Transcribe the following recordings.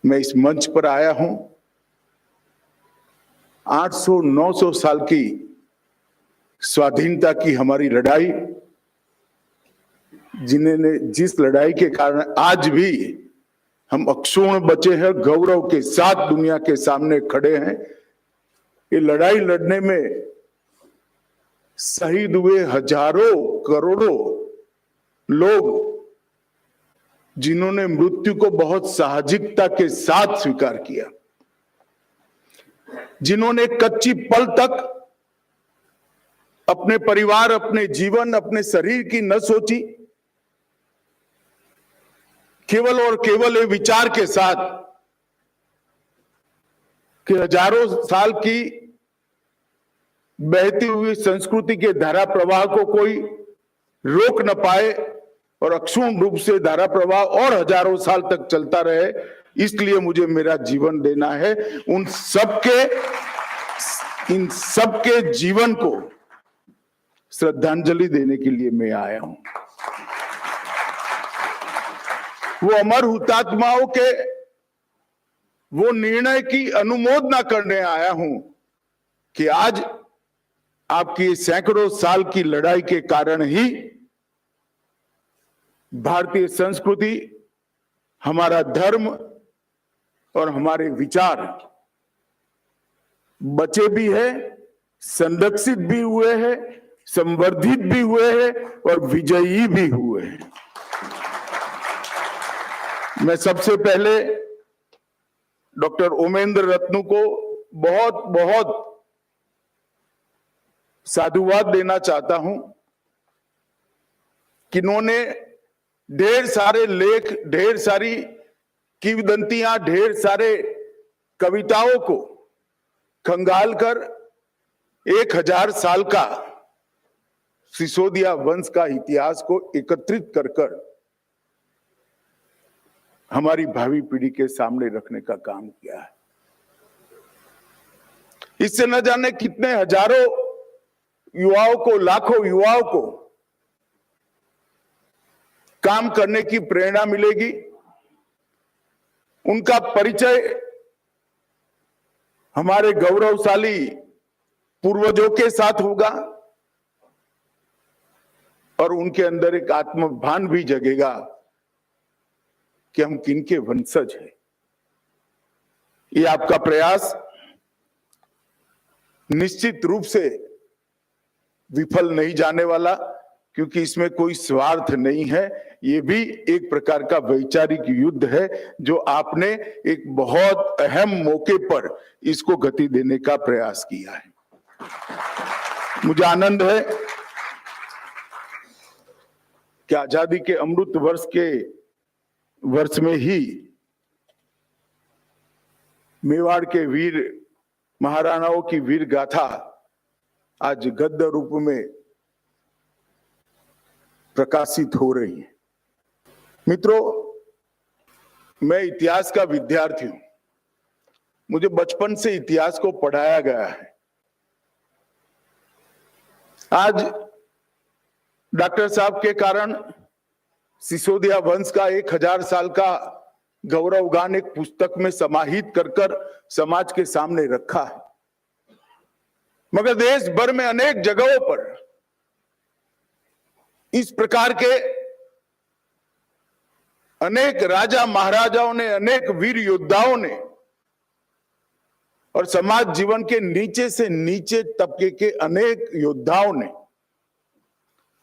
मैं इस मंच पर आया हूं 800-900 साल की स्वाधीनता की हमारी लड़ाई, जिस लड़ाई के कारण आज भी हम अक्षुण्ण बचे हैं, गौरव के साथ दुनिया के सामने खड़े हैं। ये लड़ाई लड़ने में शहीद हुए हजारों करोड़ों लोग, जिन्होंने मृत्यु को बहुत साहसिकता के साथ स्वीकार किया, जिन्होंने कच्ची पल तक अपने परिवार, अपने जीवन, अपने शरीर की न सोची, केवल और केवल ये विचार के साथ कि हजारों साल की बहती हुई संस्कृति के धारा प्रवाह को कोई रोक न पाए और अक्षुण्ण रूप से धारा प्रवाह और हजारों साल तक चलता रहे, इसलिए मुझे मेरा जीवन देना है। इन सबके जीवन को श्रद्धांजलि देने के लिए मैं आया हूं। वो अमर हुतात्माओं के वो निर्णय की अनुमोदना करने आया हूं कि आज आपकी सैकड़ों साल की लड़ाई के कारण ही भारतीय संस्कृति, हमारा धर्म और हमारे विचार बचे भी है, संरक्षित भी हुए हैं, संवर्धित भी हुए हैं और विजयी भी हुए हैं। मैं सबसे पहले डॉक्टर ओमेंद्र रत्नू को बहुत बहुत साधुवाद देना चाहता हूं कि इन्होंने ढेर सारे लेख, ढेर सारी किंवदंतियां, ढेर सारे कविताओं को खंगालकर 1000 साल का सिसोदिया वंश का इतिहास को एकत्रित कर हमारी भावी पीढ़ी के सामने रखने का काम किया है। इससे न जाने कितने हजारों युवाओं को, लाखों युवाओं को काम करने की प्रेरणा मिलेगी। उनका परिचय हमारे गौरवशाली पूर्वजों के साथ होगा और उनके अंदर एक आत्मभान भी जगेगा कि हम किनके वंशज हैं। ये आपका प्रयास निश्चित रूप से विफल नहीं जाने वाला, क्योंकि इसमें कोई स्वार्थ नहीं है। ये भी एक प्रकार का वैचारिक युद्ध है जो आपने एक बहुत अहम मौके पर इसको गति देने का प्रयास किया है। मुझे आनंद है कि आजादी के अमृत वर्ष में ही मेवाड़ के वीर महाराणाओं की वीर गाथा आज गद्य रूप में प्रकाशित हो रही है। मित्रों, मैं इतिहास का विद्यार्थी हूं। मुझे बचपन से इतिहास को पढ़ाया गया है। आज डॉक्टर साहब के कारण सिसोदिया वंश का 1000 साल का गौरवगान एक पुस्तक में समाहित कर समाज के सामने रखा है, मगर देश भर में अनेक जगहों पर इस प्रकार के अनेक राजा महाराजाओं ने, अनेक वीर योद्धाओं ने और समाज जीवन के नीचे से नीचे तबके के अनेक योद्धाओं ने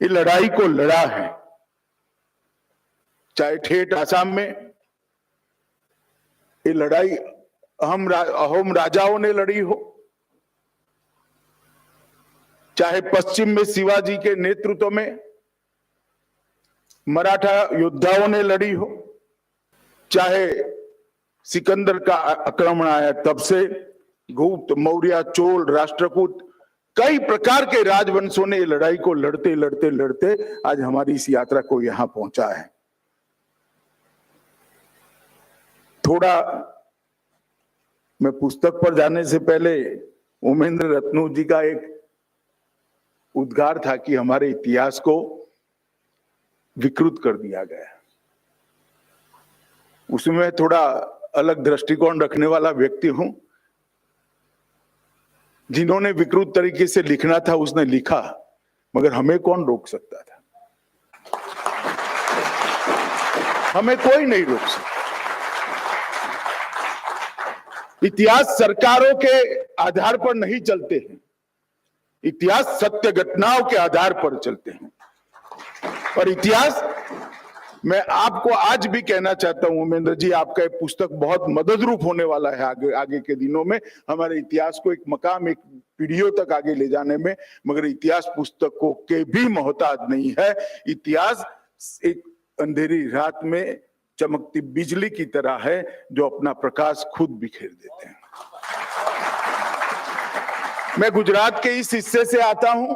ये लड़ाई को लड़ा है। चाहे ठेठ आसाम में ये लड़ाई अहोम राजाओं ने लड़ी हो, चाहे पश्चिम में शिवाजी के नेतृत्व में मराठा योद्धाओं ने लड़ी हो, चाहे सिकंदर का आक्रमण आया तब से गुप्त, मौर्य, चोल, राष्ट्रकूट, कई प्रकार के राजवंशों ने लड़ाई को लड़ते लड़ते लड़ते आज हमारी इस यात्रा को यहां पहुंचा है। थोड़ा मैं पुस्तक पर जाने से पहले ओमेंद्र रत्नू जी का एक उद्गार था कि हमारे इतिहास को विकृत कर दिया गया। उसमें थोड़ा अलग दृष्टिकोण रखने वाला व्यक्ति हूं। जिन्होंने विकृत तरीके से लिखना था उसने लिखा, मगर हमें कौन रोक सकता था? हमें कोई नहीं रोक सकता। इतिहास सरकारों के आधार पर नहीं चलते हैं, इतिहास सत्य घटनाओं के आधार पर चलते हैं। और इतिहास, मैं आपको आज भी कहना चाहता हूं उमेंद्र जी, आपका एक पुस्तक बहुत मददरूप होने वाला है आगे के दिनों में हमारे इतिहास को एक मकाम, एक पीढ़ियों तक आगे ले जाने में। मगर इतिहास पुस्तकों के भी मोहताज नहीं है। इतिहास एक अंधेरी रात में चमकती बिजली की तरह है जो अपना प्रकाश खुद बिखेर देते हैं। मैं गुजरात के इस हिस्से से आता हूं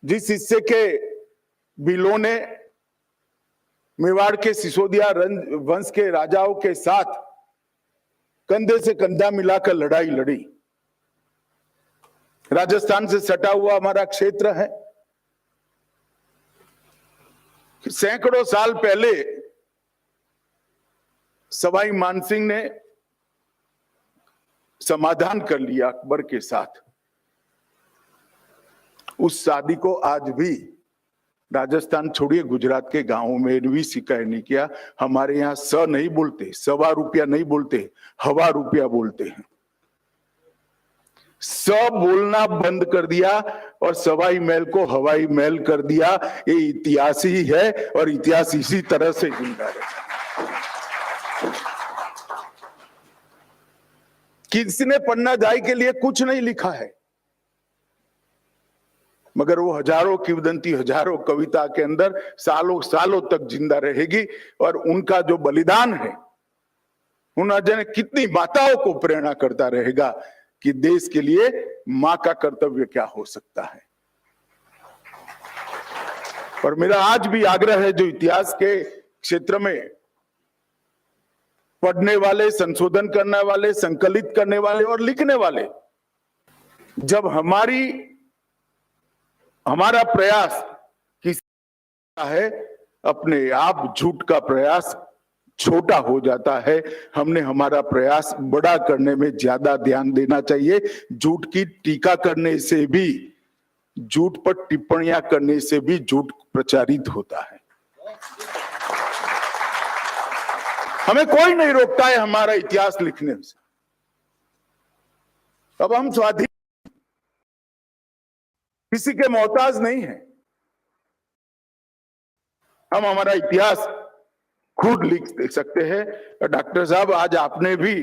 जिस हिस्से के भीलों ने मेवाड़ के सिसोदिया वंश के राजाओं के साथ कंधे से कंधा मिलाकर लड़ाई लड़ी। राजस्थान से सटा हुआ हमारा क्षेत्र है। सैकड़ों साल पहले सवाई मानसिंह ने समाधान कर लिया अकबर के साथ। उस शादी को आज भी राजस्थान छोड़िए, गुजरात के गांवों में भी स्वीकार नहीं किया। हमारे यहाँ स नहीं बोलते, सवा रुपया नहीं बोलते, हवा रुपया बोलते हैं। स बोलना बंद कर दिया और सवाई महल को हवाई महल कर दिया। ये इतिहास ही है और इतिहास इसी तरह से जिंदा रहेगा। किसी ने पन्ना दाई के लिए कुछ नहीं लिखा है, मगर वो हजारों किंवदंती, हजारों कविता के अंदर सालों सालों तक जिंदा रहेगी। और उनका जो बलिदान है, उन्होंने कितनी माताओं को प्रेरणा करता रहेगा कि देश के लिए मां का कर्तव्य क्या हो सकता है। और मेरा आज भी आग्रह है, जो इतिहास के क्षेत्र में पढ़ने वाले, संशोधन करने वाले, संकलित करने वाले और लिखने वाले, जब हमारा प्रयास किसी है, अपने आप झूठ का प्रयास छोटा हो जाता है। हमने हमारा प्रयास बड़ा करने में ज्यादा ध्यान देना चाहिए। झूठ की टीका करने से भी, झूठ पर टिप्पणियां करने से भी झूठ प्रचारित होता है। हमें कोई नहीं रोकता है हमारा इतिहास लिखने से। अब हम स्वाधीन, किसी के मोहताज नहीं है। हम हमारा इतिहास खुद लिख सकते हैं। डॉक्टर साहब, आज आपने भी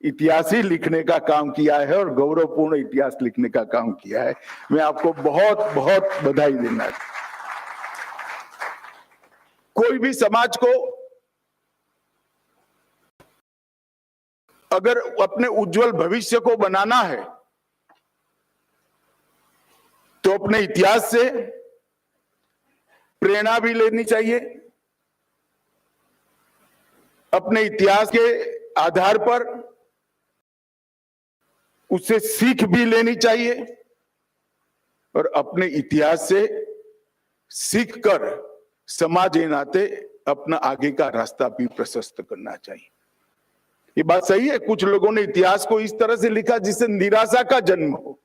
इतिहास ही लिखने का काम किया है और गौरवपूर्ण इतिहास लिखने का काम किया है। मैं आपको बहुत बहुत बधाई देना है। कोई भी समाज को अगर अपने उज्जवल भविष्य को बनाना है तो अपने इतिहास से प्रेरणा भी लेनी चाहिए, अपने इतिहास के आधार पर उससे सीख भी लेनी चाहिए और अपने इतिहास से सीखकर समाज के नाते अपना आगे का रास्ता भी प्रशस्त करना चाहिए। ये बात सही है, कुछ लोगों ने इतिहास को इस तरह से लिखा जिससे निराशा का जन्म हो,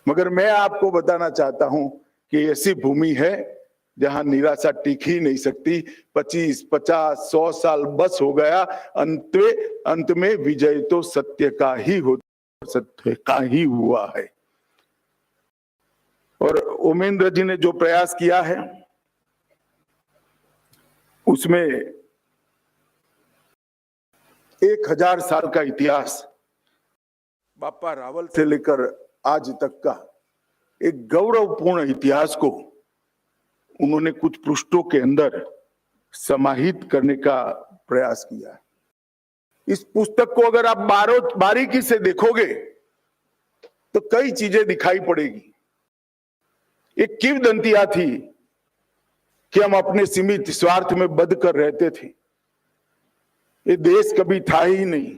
मगर मैं आपको बताना चाहता हूं कि ऐसी भूमि है जहां निराशा टिक ही नहीं सकती। 25, 50, 100 साल बस हो गया, अंत में विजय तो सत्य का ही होता, सत्य का ही हुआ है। और उमेंद्र जी ने जो प्रयास किया है उसमें 1000 साल का इतिहास, बापा रावल से लेकर आज तक का एक गौरवपूर्ण इतिहास को उन्होंने कुछ पृष्ठों के अंदर समाहित करने का प्रयास किया है। इस पुस्तक को अगर आप बारीकी से देखोगे तो कई चीजें दिखाई पड़ेगी। एक किंवदंतियां थी कि हम अपने सीमित स्वार्थ में बंध कर रहते थे, ये देश कभी था ही नहीं।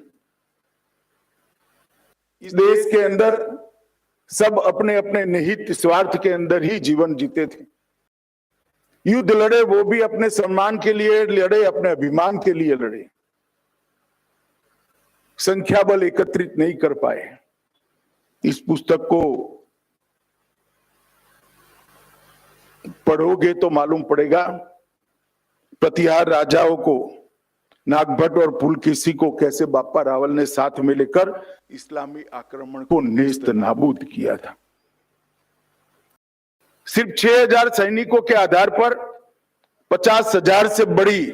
इस देश के अंदर सब अपने अपने निहित स्वार्थ के अंदर ही जीवन जीते थे। युद्ध लड़े, वो भी अपने सम्मान के लिए लड़े, अपने अभिमान के लिए लड़े, संख्या बल एकत्रित नहीं कर पाए। इस पुस्तक को पढ़ोगे तो मालूम पड़ेगा प्रतिहार राजाओं को, नागभट्ट और पुलकेशी को कैसे बापा रावल ने साथ में लेकर इस्लामी आक्रमण को नेस्त नाबूद किया था। सिर्फ 6000 सैनिकों के आधार पर 50,000 से बड़ी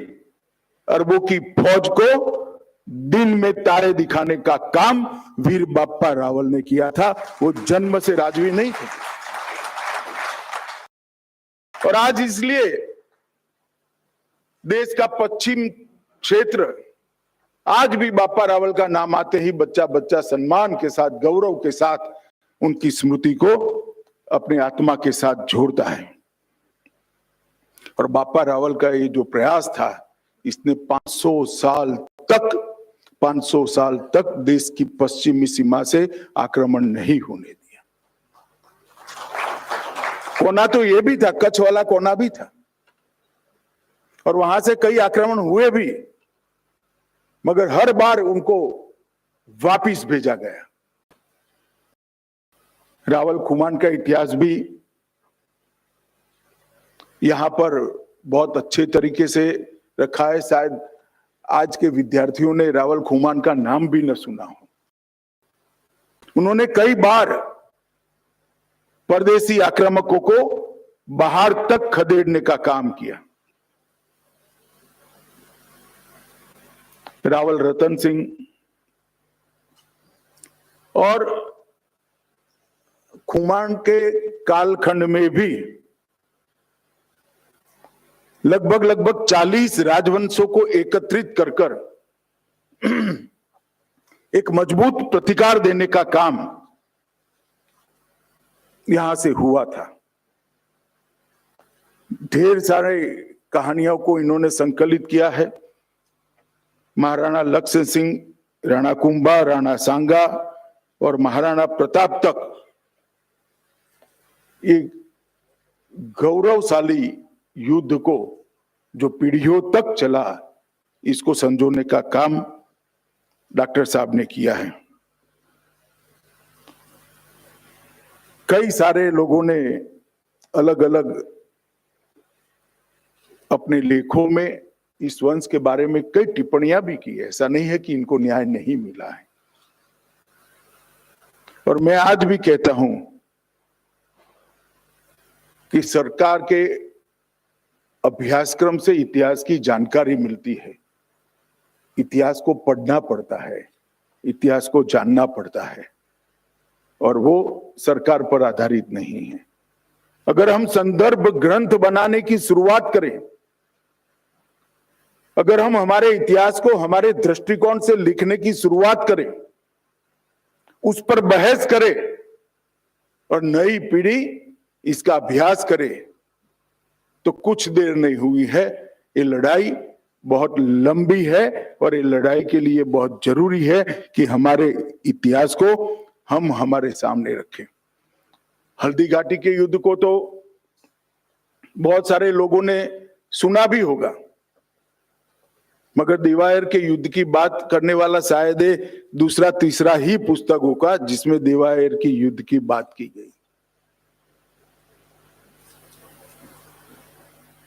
अरबों की फौज को दिन में तारे दिखाने का काम वीर बापा रावल ने किया था। वो जन्म से राजवी नहीं थे। और आज इसलिए देश का पश्चिम क्षेत्र आज भी बापा रावल का नाम आते ही बच्चा बच्चा सम्मान के साथ, गौरव के साथ उनकी स्मृति को अपने आत्मा के साथ जोड़ता है। और बापा रावल का ये जो प्रयास था, इसने 500 साल तक देश की पश्चिमी सीमा से आक्रमण नहीं होने दिया। कोना तो ये भी था, कच्छ वाला कोना भी था, और वहां से कई आक्रमण हुए भी, मगर हर बार उनको वापिस भेजा गया। रावल खुमान का इतिहास भी यहां पर बहुत अच्छे तरीके से रखा है। शायद आज के विद्यार्थियों ने रावल खुमान का नाम भी न सुना हो। उन्होंने कई बार परदेशी आक्रामकों को बाहर तक खदेड़ने का काम किया। रावल रतन सिंह और खुमान के कालखंड में भी लगभग 40 राजवंशों को एकत्रित कर एक मजबूत प्रतिकार देने का काम यहां से हुआ था। ढेर सारे कहानियों को इन्होंने संकलित किया है। महाराणा लक्ष्मण सिंह, राणा कुंभा, राणा सांगा और महाराणा प्रताप तक एक गौरवशाली युद्ध को जो पीढ़ियों तक चला, इसको संजोने का काम डॉक्टर साहब ने किया है। कई सारे लोगों ने अलग अलग अपने लेखों में इस वंश के बारे में कई टिप्पणियां भी की है। ऐसा नहीं है कि इनको न्याय नहीं मिला है। और मैं आज भी कहता हूं कि सरकार के अभ्यासक्रम से इतिहास की जानकारी मिलती है। इतिहास को पढ़ना पड़ता है, इतिहास को जानना पड़ता है, और वो सरकार पर आधारित नहीं है। अगर हम संदर्भ ग्रंथ बनाने की शुरुआत करें, अगर हम हमारे इतिहास को हमारे दृष्टिकोण से लिखने की शुरुआत करें, उस पर बहस करें और नई पीढ़ी इसका अभ्यास करे, तो कुछ देर नहीं हुई है, ये लड़ाई बहुत लंबी है। और ये लड़ाई के लिए बहुत जरूरी है कि हमारे इतिहास को हम हमारे सामने रखें। हल्दी घाटी के युद्ध को तो बहुत सारे लोगों ने सुना भी होगा, मगर देवायर के युद्ध की बात करने वाला शायद दूसरा तीसरा ही पुस्तक होगा जिसमें देवायर की युद्ध की बात की गई।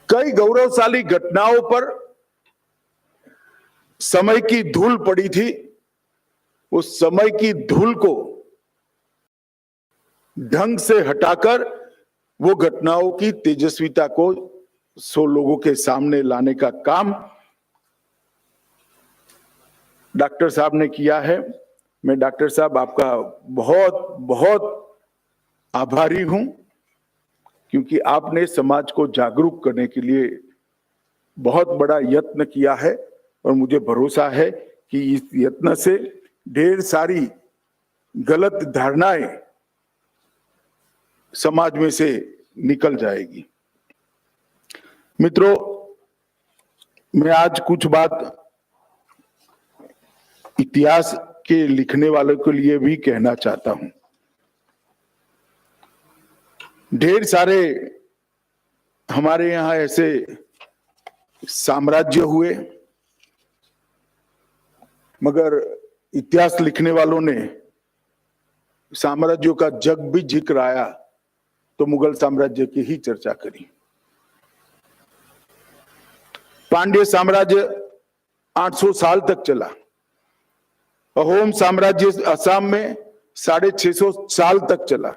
कई गौरवशाली घटनाओं पर समय की धूल पड़ी थी। उस समय की धूल को ढंग से हटाकर वो घटनाओं की तेजस्विता को 100 लोगों के सामने लाने का काम डॉक्टर साहब ने किया है। मैं डॉक्टर साहब आपका बहुत बहुत आभारी हूं, क्योंकि आपने समाज को जागरूक करने के लिए बहुत बड़ा यत्न किया है। और मुझे भरोसा है कि इस यत्न से ढेर सारी गलत धारणाएं समाज में से निकल जाएगी। मित्रों, मैं आज कुछ बात इतिहास के लिखने वालों के लिए भी कहना चाहता हूं। ढेर सारे हमारे यहाँ ऐसे साम्राज्य हुए, मगर इतिहास लिखने वालों ने साम्राज्यों का जब भी जिक्र आया तो मुगल साम्राज्य की ही चर्चा करी। पांड्य साम्राज्य 800 साल तक चला। अहोम साम्राज्य असम में 650 साल तक चला।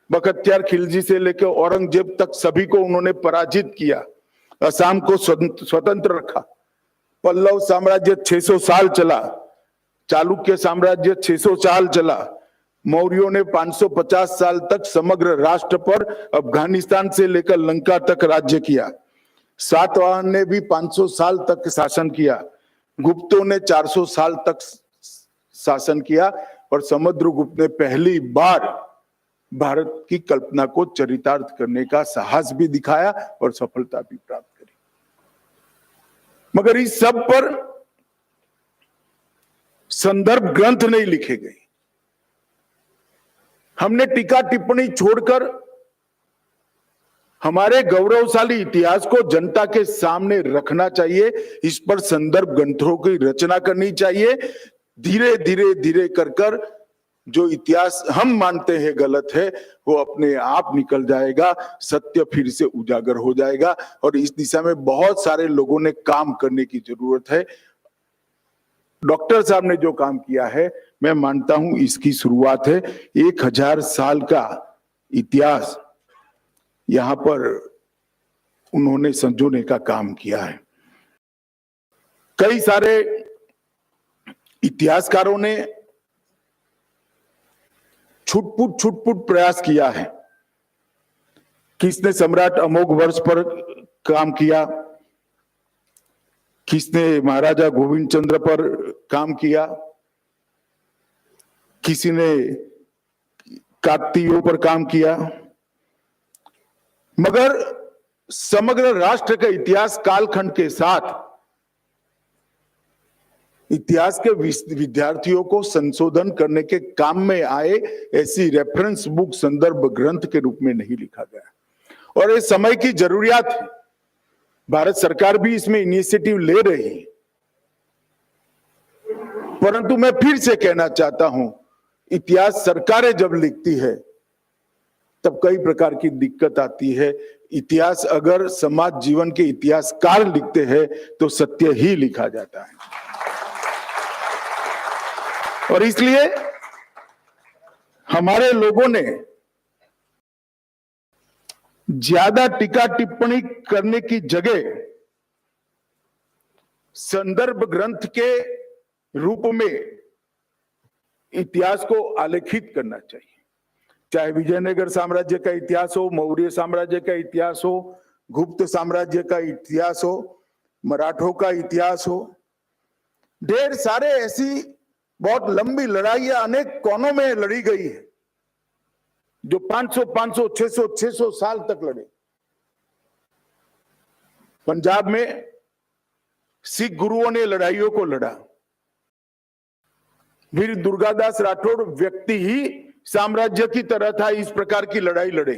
बख्तियार खिलजी से लेकर औरंगजेब तक सभी को उन्होंने पराजित किया, असम को स्वतंत्र रखा। पल्लव साम्राज्य 600 साल चला। चालुक्य साम्राज्य 600 साल चला। मौर्यों ने 550 साल तक समग्र राष्ट्र पर अफगानिस्तान से लेकर लंका तक राज्य किया। सातवाहन ने भी 500 साल तक शासन किया। गुप्तों ने 400 साल तक शासन किया और समुद्रगुप्त ने पहली बार भारत की कल्पना को चरितार्थ करने का साहस भी दिखाया और सफलता भी प्राप्त करी। मगर इस सब पर संदर्भ ग्रंथ नहीं लिखे गए। हमने टीका टिप्पणी छोड़कर हमारे गौरवशाली इतिहास को जनता के सामने रखना चाहिए। इस पर संदर्भ ग्रंथों की रचना करनी चाहिए। धीरे धीरे धीरे कर जो इतिहास हम मानते हैं गलत है वो अपने आप निकल जाएगा, सत्य फिर से उजागर हो जाएगा। और इस दिशा में बहुत सारे लोगों ने काम करने की जरूरत है। डॉक्टर साहब ने जो काम किया है मैं मानता हूं इसकी शुरुआत है। 1000 साल का इतिहास यहां पर उन्होंने संजोने का काम किया है। कई सारे इतिहासकारों ने छुटपुट प्रयास किया है। किसने सम्राट अमोघ वर्ष पर काम किया, किसने महाराजा गोविंद चंद्र पर काम किया, किसी ने काकतीयों पर काम किया। मगर समग्र राष्ट्र का इतिहास कालखंड के साथ इतिहास के विद्यार्थियों को संशोधन करने के काम में आए ऐसी रेफरेंस बुक संदर्भ ग्रंथ के रूप में नहीं लिखा गया। और इस समय की जरूरियात है। भारत सरकार भी इसमें इनिशिएटिव ले रही है। परंतु मैं फिर से कहना चाहता हूं, इतिहास सरकारें जब लिखती है तब कई प्रकार की दिक्कत आती है। इतिहास अगर समाज जीवन के इतिहासकार लिखते हैं तो सत्य ही लिखा जाता है। और इसलिए हमारे लोगों ने ज्यादा टीका टिप्पणी करने की जगह संदर्भ ग्रंथ के रूप में इतिहास को आलेखित करना चाहिए। चाहे विजयनगर साम्राज्य का इतिहास हो, मौर्य साम्राज्य का इतिहास हो, गुप्त साम्राज्य का इतिहास हो, मराठों का इतिहास हो। ढेर सारे ऐसी बहुत लंबी लड़ाइयां अनेक कोनों में लड़ी गई है जो 500, 600 साल तक लड़े। पंजाब में सिख गुरुओं ने लड़ाइयों को लड़ा। वीर दुर्गादास राठौड़ व्यक्ति ही साम्राज्य की तरह था, इस प्रकार की लड़ाई लड़े।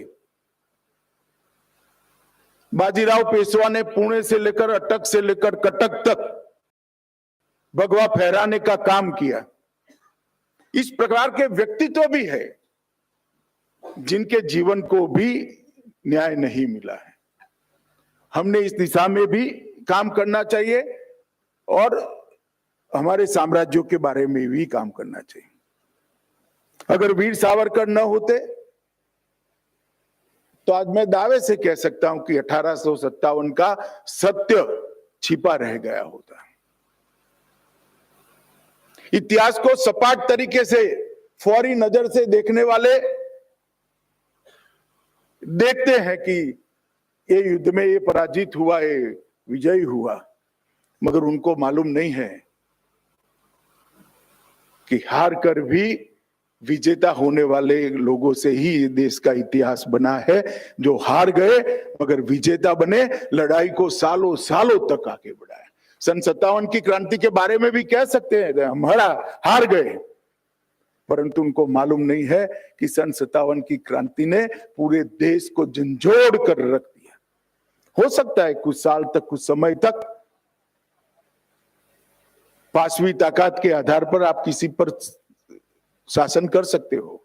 बाजीराव पेशवा ने पुणे से लेकर अटक से लेकर कटक तक भगवा फहराने का काम किया। इस प्रकार के व्यक्तित्व भी है जिनके जीवन को भी न्याय नहीं मिला है। हमने इस दिशा में भी काम करना चाहिए और हमारे साम्राज्यों के बारे में भी काम करना चाहिए। अगर वीर सावरकर न होते तो आज मैं दावे से कह सकता हूं कि 1857 का सत्य छिपा रह गया होता। इतिहास को सपाट तरीके से फौरी नजर से देखने वाले देखते हैं कि ये युद्ध में ये पराजित हुआ, ये विजयी हुआ, मगर उनको मालूम नहीं है कि हार कर भी विजेता होने वाले लोगों से ही ये देश का इतिहास बना है, जो हार गए मगर विजेता बने, लड़ाई को सालों सालों तक आगे बढ़ाए। सन 57 की क्रांति के बारे में भी कह सकते हैं हम हार गए, परंतु उनको मालूम नहीं है कि सन 57 की क्रांति ने पूरे देश को झंझोड़ कर रख दिया। हो सकता है कुछ साल तक, कुछ समय तक पांचवी ताकत के आधार पर आप किसी पर शासन कर सकते हो,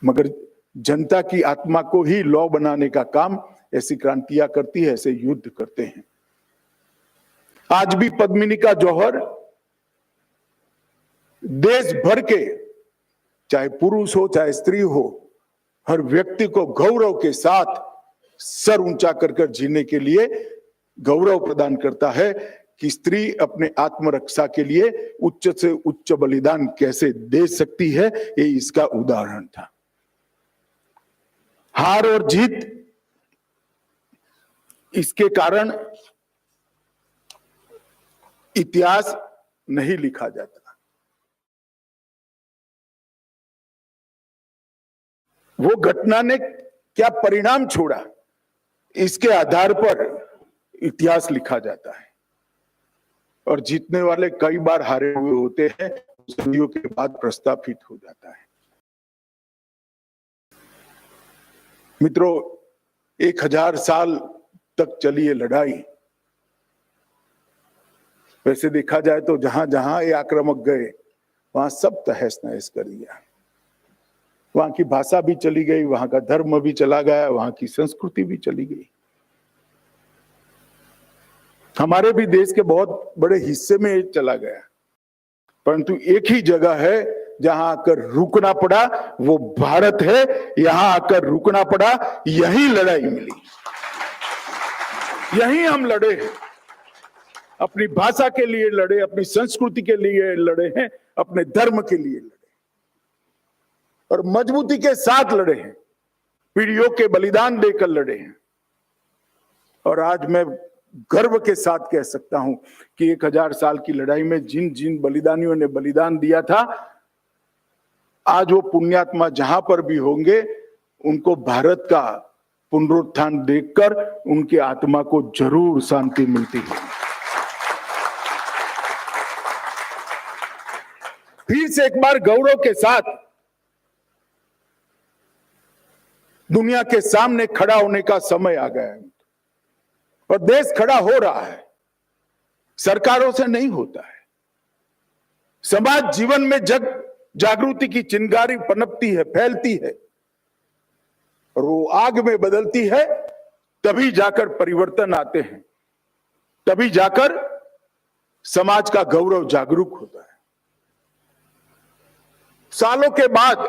मगर जनता की आत्मा को ही लॉ बनाने का काम ऐसी क्रांतियां करती है, ऐसे युद्ध करते हैं। आज भी पद्मिनी का जौहर देश भर के, चाहे पुरुष हो चाहे स्त्री हो, हर व्यक्ति को गौरव के साथ सर ऊंचा कर कर जीने के लिए गौरव प्रदान करता है कि स्त्री अपने आत्मरक्षा के लिए उच्च से उच्च बलिदान कैसे दे सकती है। ये इसका उदाहरण था। हार और जीत इसके कारण इतिहास नहीं लिखा जाता, वो घटना ने क्या परिणाम छोड़ा इसके आधार पर इतिहास लिखा जाता है। और जीतने वाले कई बार हारे हुए होते हैं, सदियों के बाद प्रस्थापित हो जाता है। मित्रों, 1000 साल तक चली ये लड़ाई, वैसे देखा जाए तो जहां जहां ये आक्रामक गए वहां सब तहस नहस कर दिया। वहां की भाषा भी चली गई, वहां का धर्म भी चला गया, वहां की संस्कृति भी चली गई। हमारे भी देश के बहुत बड़े हिस्से में चला गया, परंतु एक ही जगह है जहां आकर रुकना पड़ा, वो भारत है। यहां आकर रुकना पड़ा, यही लड़ाई मिली, यही हम लड़े हैं, अपनी भाषा के लिए लड़े, अपनी संस्कृति के लिए लड़े हैं, अपने धर्म के लिए लड़े और मजबूती के साथ लड़े हैं, पीढ़ियों के बलिदान देकर लड़े हैं। और आज मैं गर्व के साथ कह सकता हूं कि 1000 साल की लड़ाई में जिन जिन बलिदानियों ने बलिदान दिया था, आज वो पुण्यात्मा जहां पर भी होंगे, उनको भारत का पुनरुत्थान देखकर उनकी आत्मा को जरूर शांति मिलती है। फिर से एक बार गौरव के साथ दुनिया के सामने खड़ा होने का समय आ गया है और देश खड़ा हो रहा है। सरकारों से नहीं होता है, समाज जीवन में जागृति की चिंगारी पनपती है, फैलती है और वो आग में बदलती है, तभी जाकर परिवर्तन आते हैं, तभी जाकर समाज का गौरव जागरूक होता है। सालों के बाद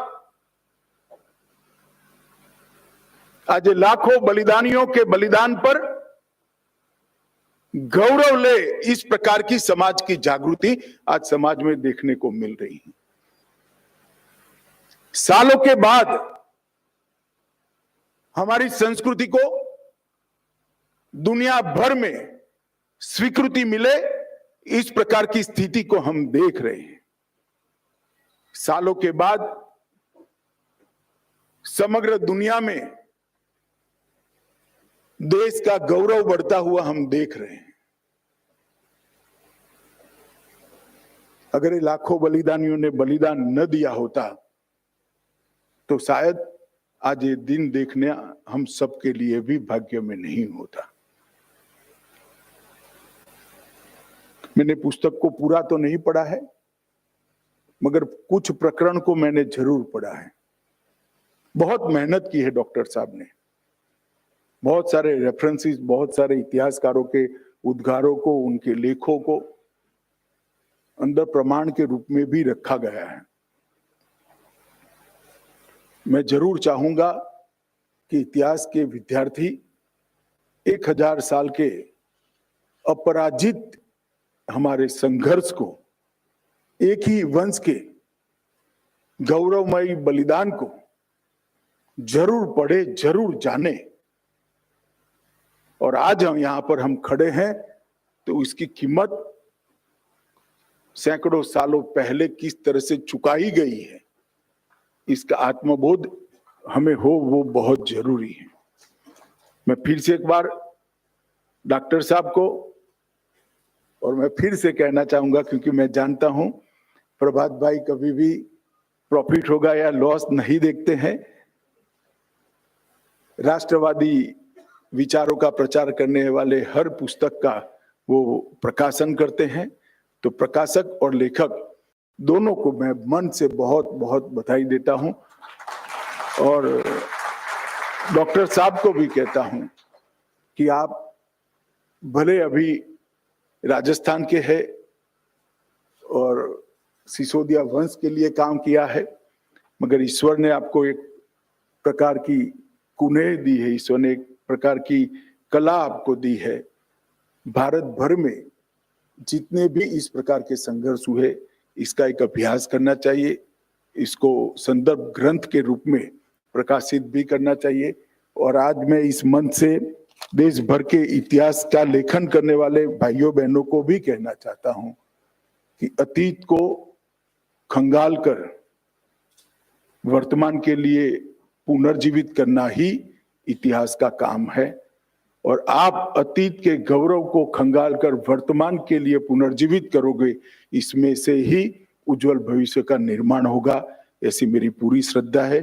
आज लाखों बलिदानियों के बलिदान पर गौरव ले, इस प्रकार की समाज की जागृति आज समाज में देखने को मिल रही है। सालों के बाद हमारी संस्कृति को दुनिया भर में स्वीकृति मिले, इस प्रकार की स्थिति को हम देख रहे हैं। सालों के बाद समग्र दुनिया में देश का गौरव बढ़ता हुआ हम देख रहे हैं। अगर ये लाखों बलिदानियों ने बलिदान न दिया होता तो शायद आज ये दिन देखने हम सबके लिए भी भाग्य में नहीं होता। मैंने पुस्तक को पूरा तो नहीं पढ़ा है, मगर कुछ प्रकरण को मैंने जरूर पढ़ा है। बहुत मेहनत की है डॉक्टर साहब ने, बहुत सारे रेफरेंसेस, बहुत सारे इतिहासकारों के उद्गारों को, उनके लेखों को अंदर प्रमाण के रूप में भी रखा गया है। मैं जरूर चाहूंगा कि इतिहास के विद्यार्थी 1000 साल के अपराजित हमारे संघर्ष को, एक ही वंश के गौरवमयी बलिदान को जरूर पढ़े, जरूर जाने। और आज हम यहां पर हम खड़े हैं तो इसकी कीमत सैकड़ों सालों पहले किस तरह से चुकाई गई है, इसका आत्मबोध हमें हो, वो बहुत जरूरी है। मैं फिर से एक बार डॉक्टर साहब को, और मैं फिर से कहना चाहूंगा क्योंकि मैं जानता हूं प्रभात भाई कभी भी प्रॉफिट होगा या लॉस नहीं देखते हैं। राष्ट्रवादी विचारों का प्रचार करने वाले हर पुस्तक का वो प्रकाशन करते हैं। तो प्रकाशक और लेखक दोनों को मैं मन से बहुत बहुत बधाई देता हूं और डॉक्टर साहब को भी कहता हूं कि आप भले अभी राजस्थान के हैं और सिसोदिया वंश के लिए काम किया है, मगर ईश्वर ने आपको एक प्रकार की कुनेह दी है, ईश्वर ने एक प्रकार की कला आपको दी है। भारत भर में जितने भी इस प्रकार के संघर्ष हुए, इसका एक अभ्यास करना चाहिए, इसको संदर्भ ग्रंथ के रूप में प्रकाशित भी करना चाहिए। और आज मैं इस मंच से देश भर के इतिहास का लेखन करने वाले भाइयों बहनों को भी कहना चाहता हूं कि अतीत को खंगाल कर वर्तमान के लिए पुनर्जीवित करना ही इतिहास का काम है। और आप अतीत के गौरव को खंगाल कर वर्तमान के लिए पुनर्जीवित करोगे, इसमें से ही उज्जवल भविष्य का निर्माण होगा, ऐसी मेरी पूरी श्रद्धा है।